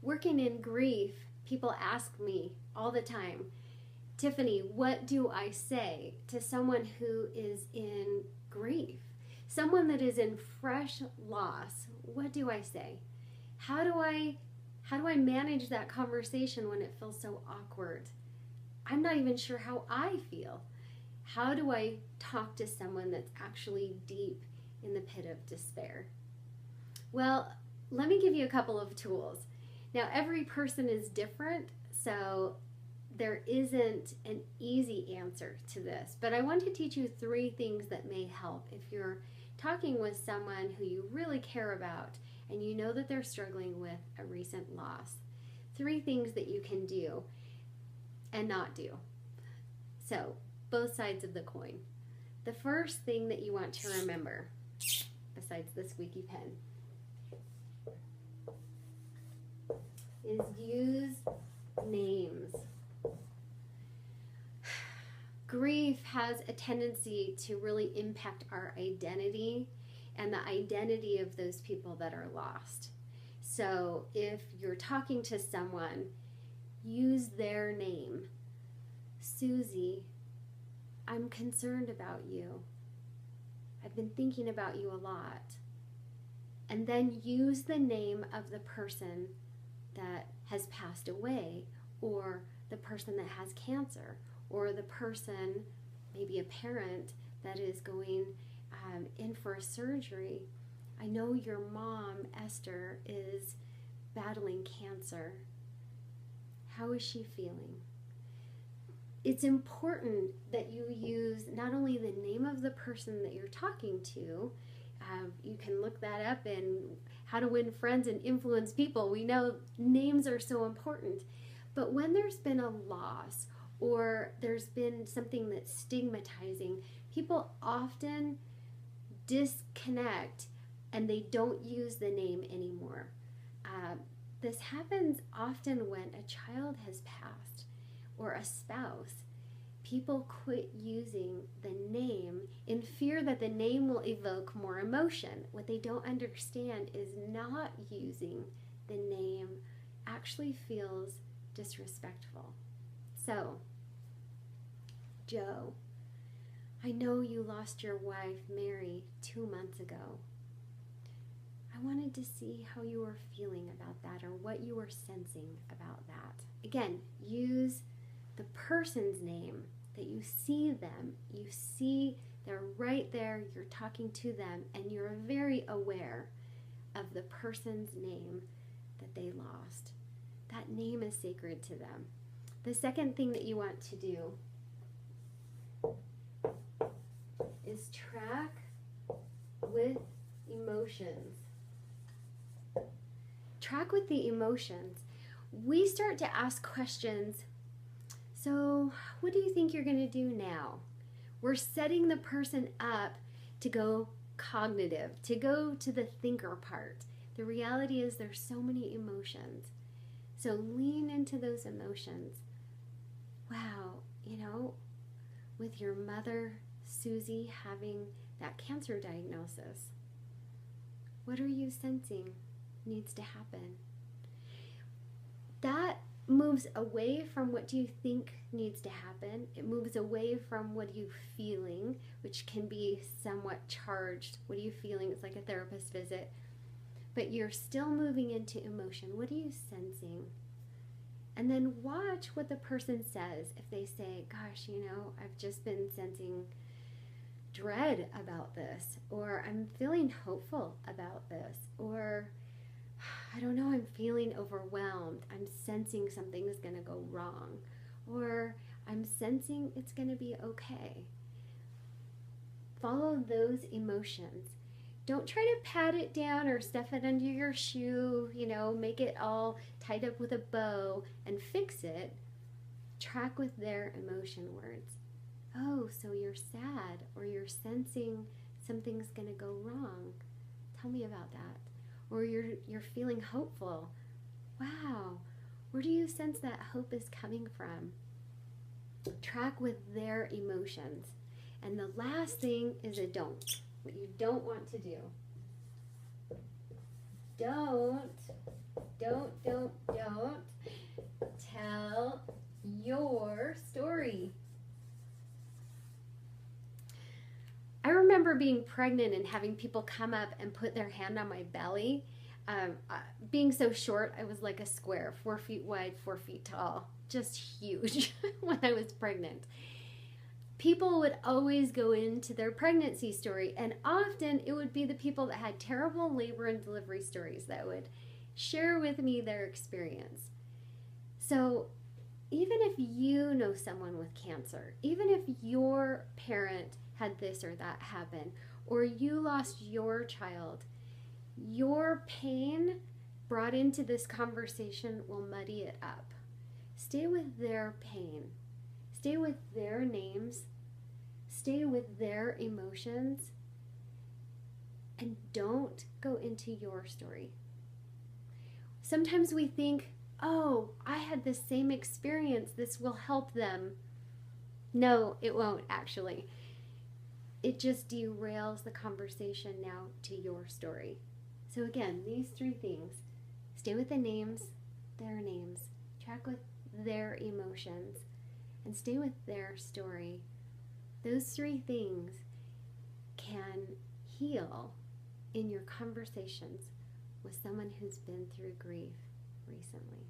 Working in grief, people ask me all the time, Tiffany, what do I say to someone who is in grief? Someone that is in fresh loss, what do I say? How do I manage that conversation when it feels so awkward? I'm not even sure how I feel. How do I talk to someone that's actually deep in the pit of despair? Well, let me give you a couple of tools. Now, every person is different, so there isn't an easy answer to this, but I want to teach you 3 things that may help if you're talking with someone who you really care about and you know that they're struggling with a recent loss. 3 things that you can do and not do. So, both sides of the coin. The first thing that you want to remember, besides the squeaky pen, is use names. Grief has a tendency to really impact our identity and the identity of those people that are lost. So if you're talking to someone, use their name. Susie, I'm concerned about you. I've been thinking about you a lot. And then use the name of the person that has passed away, or the person that has cancer, or the person, maybe a parent, that is going in for a surgery. I know your mom, Esther, is battling cancer. How is she feeling? It's important that you use not only the name of the person that you're talking to, you can look that up in How to Win Friends and Influence People. We know names are so important. But when there's been a loss or there's been something that's stigmatizing, people often disconnect and they don't use the name anymore. This happens often when a child has passed or a spouse. People quit using the name in fear that the name will evoke more emotion. What they don't understand is not using the name actually feels disrespectful. So, Joe, I know you lost your wife, Mary, 2 months ago. I wanted to see how you were feeling about that or what you were sensing about that. Again, use the person's name, that you see them, you see they're right there, you're talking to them, and you're very aware of the person's name that they lost. That name is sacred to them. The second thing that you want to do is track with emotions. Track with the emotions. We start to ask questions. So, what do you think you're going to do now? We're setting the person up to go cognitive, to go to the thinker part. The reality is there's so many emotions. So lean into those emotions. Wow, with your mother, Susie, having that cancer diagnosis, what are you sensing needs to happen? That moves away from what do you think needs to happen. It moves away from what are you feeling, which can be somewhat charged. What are you feeling? It's like a therapist visit. But you're still moving into emotion. What are you sensing? And then watch what the person says. If they say, gosh, I've just been sensing dread about this, or I'm feeling hopeful about this, or I don't know, I'm feeling overwhelmed. I'm sensing something is going to go wrong, or I'm sensing it's going to be okay. Follow those emotions. Don't try to pat it down or stuff it under your shoe, make it all tied up with a bow and fix it. Track with their emotion words. Oh, so you're sad, or you're sensing something's going to go wrong. Tell me about that. Or you're feeling hopeful. Wow, where do you sense that hope is coming from? Track with their emotions. And the last thing is a don't. What you don't want to do. Don't being pregnant and having people come up and put their hand on my belly. Being so short, I was like a square, 4 feet wide, 4 feet tall, just huge when I was pregnant. People would always go into their pregnancy story, and often it would be the people that had terrible labor and delivery stories that would share with me their experience. So even if you know someone with cancer, even if your parent had this or that happen, or you lost your child, your pain brought into this conversation will muddy it up. Stay with their pain. Stay with their names. Stay with their emotions. And don't go into your story. Sometimes we think, oh, I had the same experience. This will help them. No, it won't actually. It just derails the conversation now to your story. So again, these 3 things. Stay with the names, their names. Track with their emotions. And stay with their story. Those 3 things can heal in your conversations with someone who's been through grief recently.